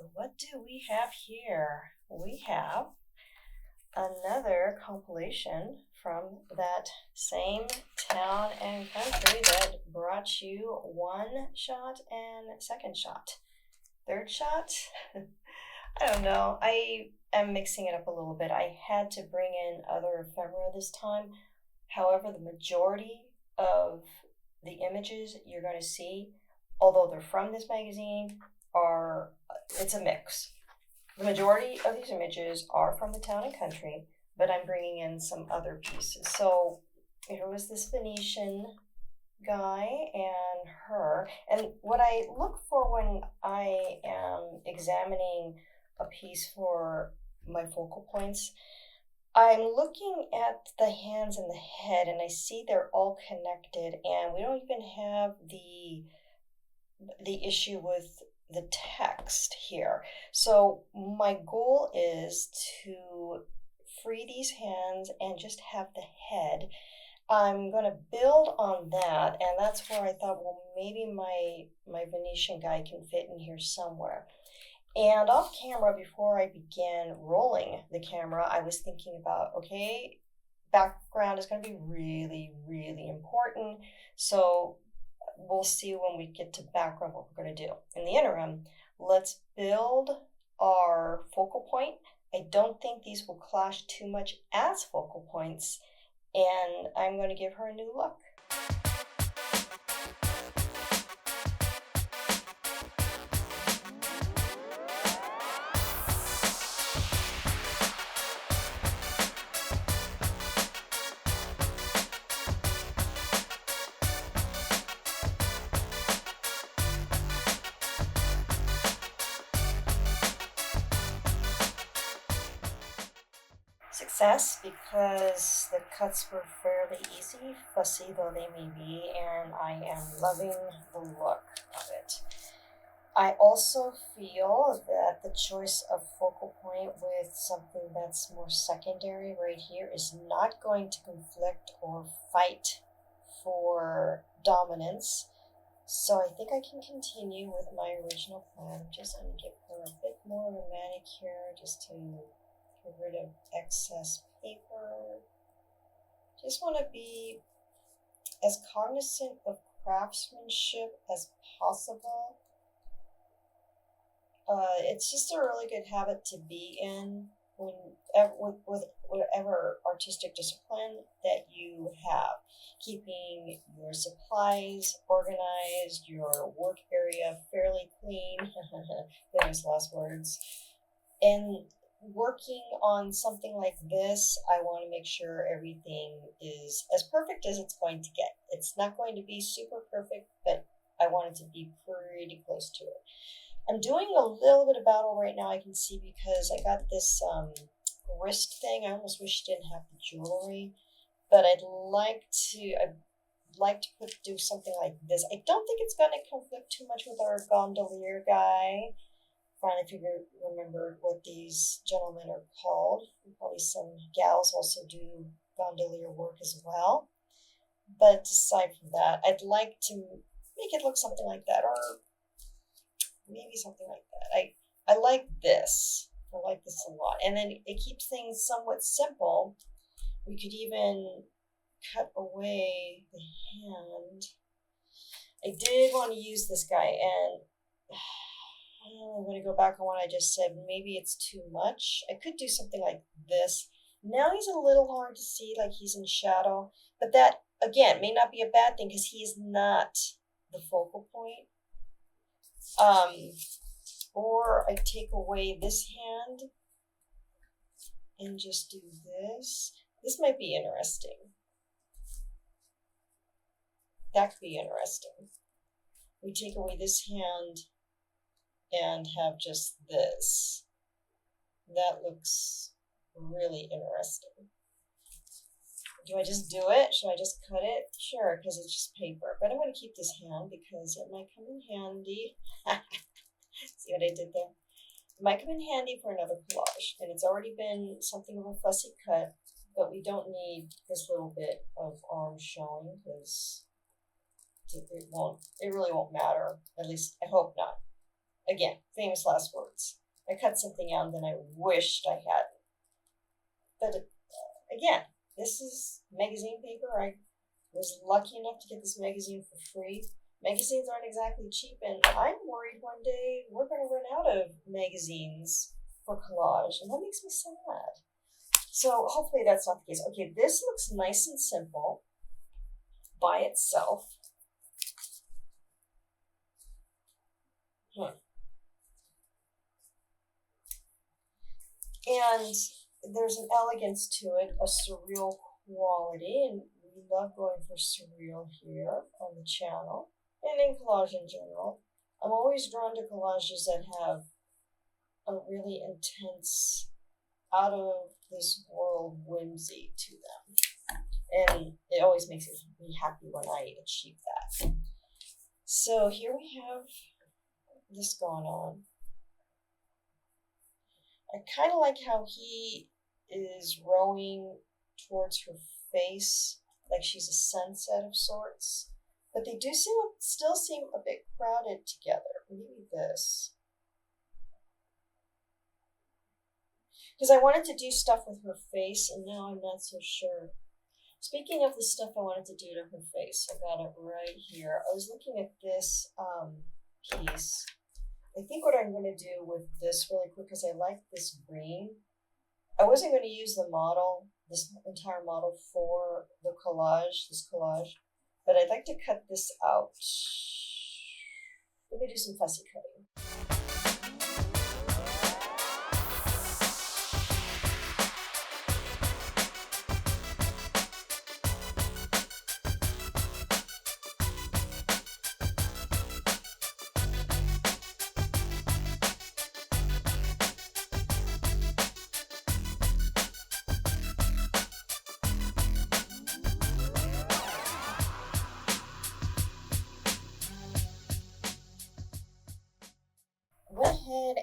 So what do we have here? We have another compilation from that same town and country that brought you one shot and second shot. Third shot? I don't know. I am mixing it up a little bit. I had to bring in other ephemera this time. However, the majority of the images you're going to see, although they're from this magazine, it's a mix. The majority of these images are from the town and country, but I'm bringing in some other pieces. So here was this Venetian guy and her. And what I look for when I am examining a piece for my focal points, I'm looking at the hands and the head, and I see they're all connected, and we don't even have the issue with the text here. So my goal is to free these hands and just have the head. I'm going to build on that, and that's where I thought, well, maybe my Venetian guy can fit in here somewhere. And off camera, before I began rolling the camera, I was thinking about, okay, background is going to be really, really important. So we'll see when we get to background what we're going to do. In the interim, let's build our focal point. I don't think these will clash too much as focal points, and I'm going to give her a new look. Success, because the cuts were fairly easy, fussy though they may be, and I am loving the look of it. I also feel that the choice of focal point with something that's more secondary right here is not going to conflict or fight for dominance. So I think I can continue with my original plan. I'm just going to give her a bit more of a manicure just to get rid of excess paper. Just want to be as cognizant of craftsmanship as possible. It's just a really good habit to be in with whatever artistic discipline that you have. Keeping your supplies organized, your work area fairly clean. Famous last words. And working on something like this, I want to make sure everything is as perfect as it's going to get. It's not going to be super perfect, but I want it to be pretty close to it. I'm doing a little bit of battle right now, I can see, because I got this wrist thing. I almost wish I didn't have the jewelry, but I'd like to do something like this. I don't think it's going to conflict too much with our gondolier guy. Finally remembered what these gentlemen are called. Probably some gals also do gondolier work as well. But aside from that, I'd like to make it look something like that, or maybe something like that. I like this. I like this a lot. And then it keeps things somewhat simple. We could even cut away the hand. I did want to use this guy, and I'm going to go back on what I just said. Maybe it's too much. I could do something like this. Now he's a little hard to see, like he's in shadow. But that, again, may not be a bad thing because he is not the focal point. Or I take away this hand and just do this. This might be interesting. That could be interesting. We take away this hand and have just this. That looks really interesting. Do I just do it? Should I just cut it? Sure, because it's just paper. But I'm going to keep this hand because it might come in handy. See what I did there? It might come in handy for another collage. And it's already been something of a fussy cut, but we don't need this little bit of arm showing because it really won't matter. At least I hope not. again, famous last words. I cut something out and then I wished I hadn't. But again, this is magazine paper. I was lucky enough to get this magazine for free. Magazines aren't exactly cheap, and I'm worried one day we're going to run out of magazines for collage, and that makes me sad. So hopefully that's not the case. Okay, this looks nice and simple by itself. And there's an elegance to it, a surreal quality, and we love going for surreal here on the channel and in collage in general. I'm always drawn to collages that have a really intense, out of this world whimsy to them. And it always makes me happy when I achieve that. So here we have this going on. I kind of like how he is rowing towards her face, like she's a sunset of sorts. But they do still seem a bit crowded together. Maybe this. Because I wanted to do stuff with her face, and now I'm not so sure. Speaking of the stuff I wanted to do to her face, I got it right here. I was looking at this piece. I think what I'm going to do with this really quick, because I like this green. I wasn't going to use the model, this entire model for the collage, but I'd like to cut this out. Let me do some fussy cutting.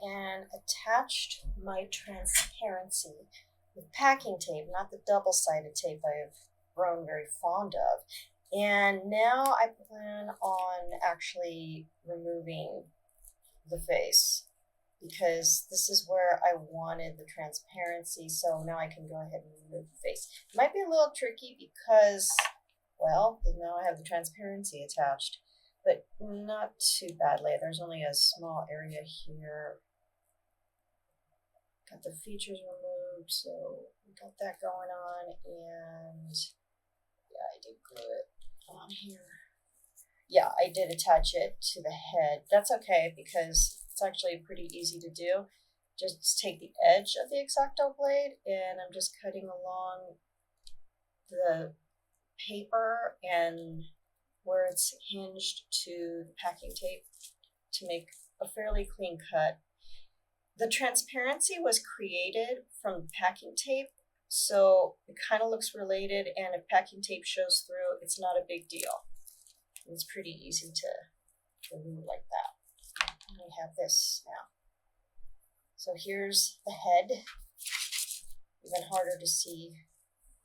And attached my transparency with packing tape, not the double-sided tape I've grown very fond of. And now I plan on actually removing the face because this is where I wanted the transparency, so now I can go ahead and remove the face. It might be a little tricky because, well, now I have the transparency attached. But not too badly. There's only a small area here. Got the features removed, so we got that going on, and yeah, I did glue it on here. Yeah, I did attach it to the head. That's okay because it's actually pretty easy to do. Just take the edge of the X-Acto blade, and I'm just cutting along the paper and where it's hinged to the packing tape to make a fairly clean cut. The transparency was created from packing tape, so it kind of looks related, and if packing tape shows through, it's not a big deal. It's pretty easy to remove like that. And we have this now. So here's the head. Even harder to see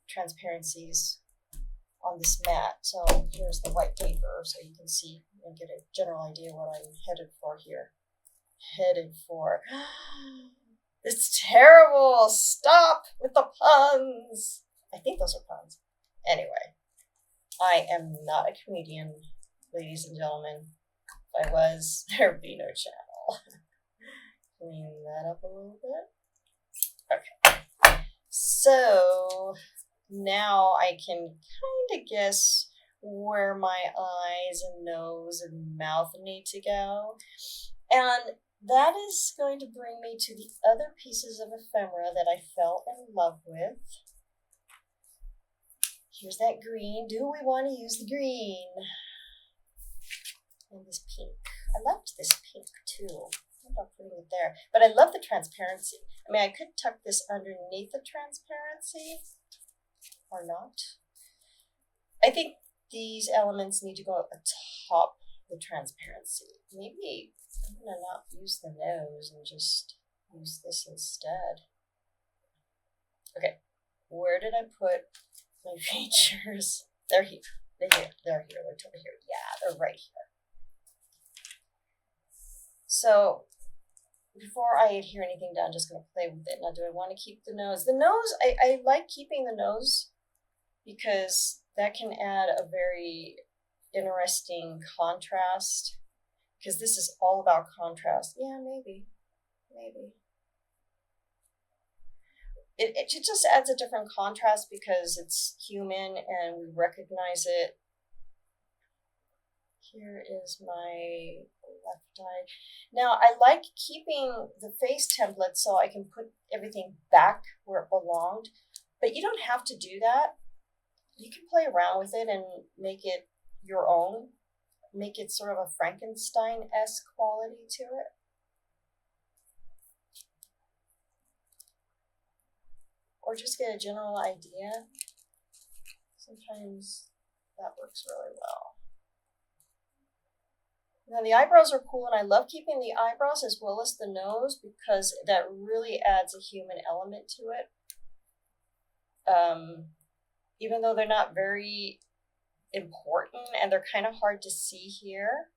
transparencies on this mat. So here's the white paper so you can see and get a general idea what I'm headed for here. It's terrible. Stop with the puns. I think those are puns. Anyway, I am not a comedian, ladies and gentlemen. If I was, there'd be no channel. Clean that up a little bit. Okay. So now I can kind of guess where my eyes and nose and mouth need to go. And that is going to bring me to the other pieces of ephemera that I fell in love with. Here's that green. Do we want to use the green? And this pink. I loved this pink too. How about putting it there? But I love the transparency. I mean, I could tuck this underneath the transparency or not. I think these elements need to go atop the transparency. Maybe I'm going to not use the nose and just use this instead. Okay, where did I put my features? They're here. They're here. They're totally here. Yeah, they're right here. So before I adhere anything down, I'm just going to play with it. Now, do I want to keep the nose? The nose, I like keeping the nose because that can add a very interesting contrast. Because this is all about contrast. Yeah, maybe. It just adds a different contrast because it's human and we recognize it. Here is my left eye. Now, I like keeping the face template so I can put everything back where it belonged, but you don't have to do that. You can play around with it and make it your own. Make it sort of a Frankenstein-esque quality to it. Or just get a general idea. Sometimes that works really well. Now the eyebrows are cool, and I love keeping the eyebrows as well as the nose because that really adds a human element to it. Even though they're not very important and they're kind of hard to see here,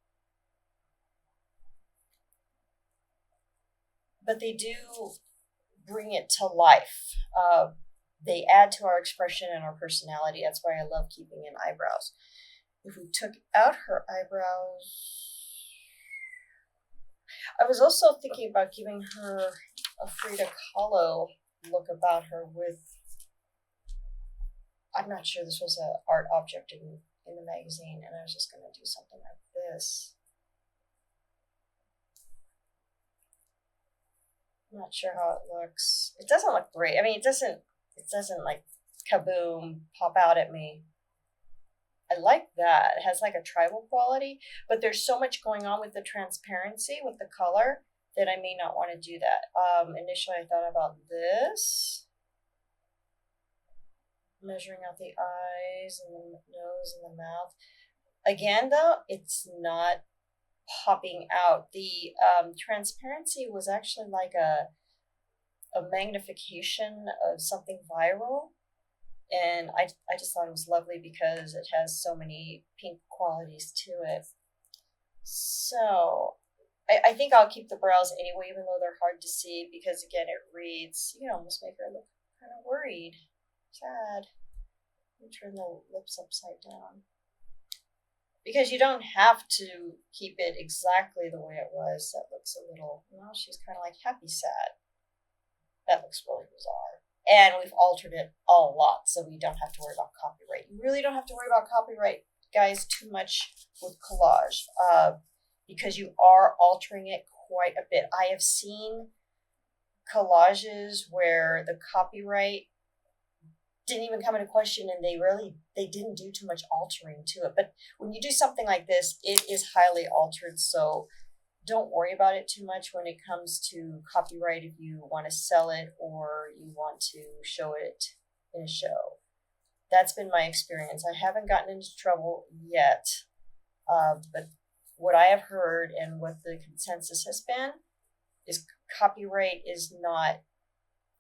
but they do bring it to life. They add to our expression and our personality. That's why I love keeping in eyebrows. If we took out her eyebrows, I was also thinking about giving her a Frida Kahlo look about her with, I'm not sure, this was an art object in the magazine, and I was just going to do something like this. I'm not sure how it looks. It doesn't look great. I mean, it doesn't like kaboom, pop out at me. I like that. It has like a tribal quality, but there's so much going on with the transparency, with the color, that I may not want to do that. Initially, I thought about this. Measuring out the eyes and the nose and the mouth. Again, though, it's not popping out. The transparency was actually like a magnification of something viral. And I just thought it was lovely because it has so many pink qualities to it. So I think I'll keep the brows anyway, even though they're hard to see, because again, it reads, you can almost make her look kind of worried, sad. Let me turn the lips upside down. Because you don't have to keep it exactly the way it was. That looks a little, well, she's kind of like happy sad. That looks really bizarre. And we've altered it a lot, so we don't have to worry about copyright. You really don't have to worry about copyright, guys, too much with collage, because you are altering it quite a bit. I have seen collages where the copyright didn't even come into question, and they didn't do too much altering to it. But when you do something like this, it is highly altered, so don't worry about it too much when it comes to copyright if you want to sell it or you want to show it in a show. That's been my experience. I haven't gotten into trouble yet, but what I have heard and what the consensus has been is copyright is not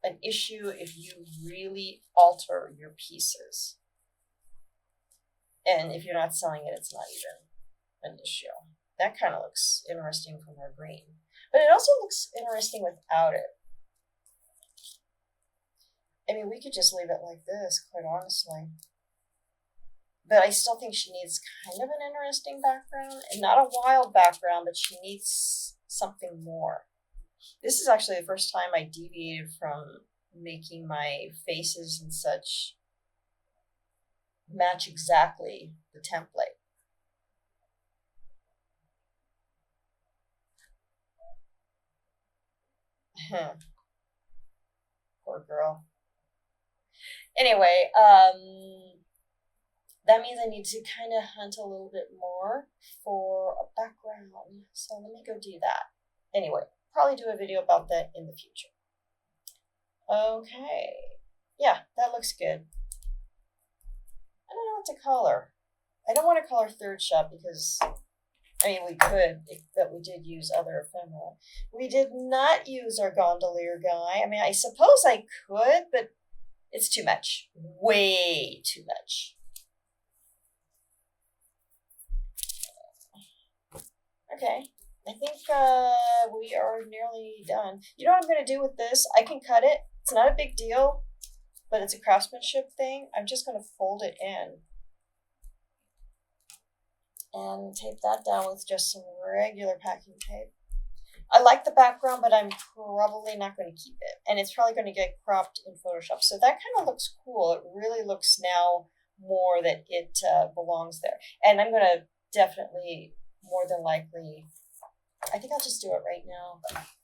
an issue if you really alter your pieces. And if you're not selling it, it's not even an issue. That kind of looks interesting from her green. But it also looks interesting without it. I mean, we could just leave it like this, quite honestly. But I still think she needs kind of an interesting background. And not a wild background, but she needs something more. This is actually the first time I deviated from making my faces and such match exactly the template. Poor girl. Anyway, that means I need to kind of hunt a little bit more for a background. So let me go do that. Anyway, probably do a video about that in the future. Okay. Yeah, that looks good. I don't know what to call her. I don't want to call her third shot because, I mean, we could, but we did use other ephemera. We did not use our gondolier guy. I mean, I suppose I could, but it's too much. Way too much. Okay. I think we are nearly done. You know what I'm going to do with this? I can cut it. It's not a big deal, but it's a craftsmanship thing. I'm just going to fold it in and tape that down with just some regular packing tape. I like the background, but I'm probably not going to keep it. And it's probably going to get cropped in Photoshop. So that kind of looks cool. It really looks now more that it belongs there. And I'm going to definitely, more than likely, I think I'll just do it right now.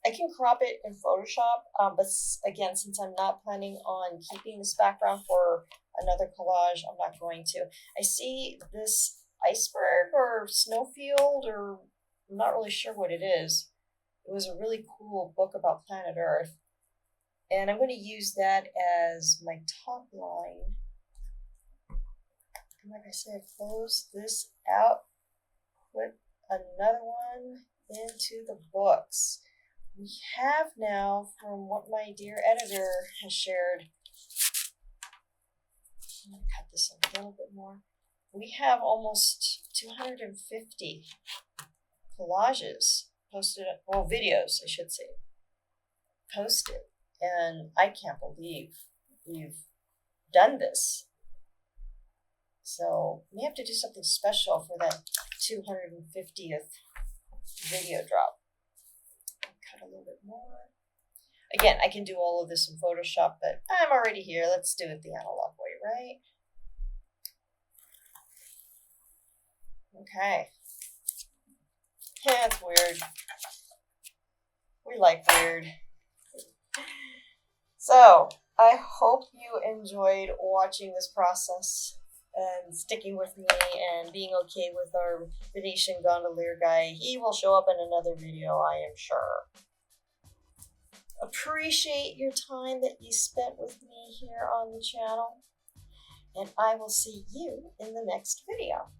I can crop it in Photoshop, but again, since I'm not planning on keeping this background for another collage, I'm not going to. I see this iceberg or snowfield, or I'm not really sure what it is. It was a really cool book about planet Earth. And I'm going to use that as my top line. And like I said, close this out, put another one into the books. We have now, from what my dear editor has shared, I'm going to cut this up a little bit more. We have almost 250 collages posted, well, videos, I should say, posted. And I can't believe we've done this. So we have to do something special for that 250th video drop. Cut a little bit more. Again, I can do all of this in Photoshop, but I'm already here. Let's do it the analog way, right? Okay. Yeah, it's weird. We like weird. So, I hope you enjoyed watching this process and sticking with me and being okay with our Venetian gondolier guy. He will show up in another video, I am sure. Appreciate your time that you spent with me here on the channel, and I will see you in the next video.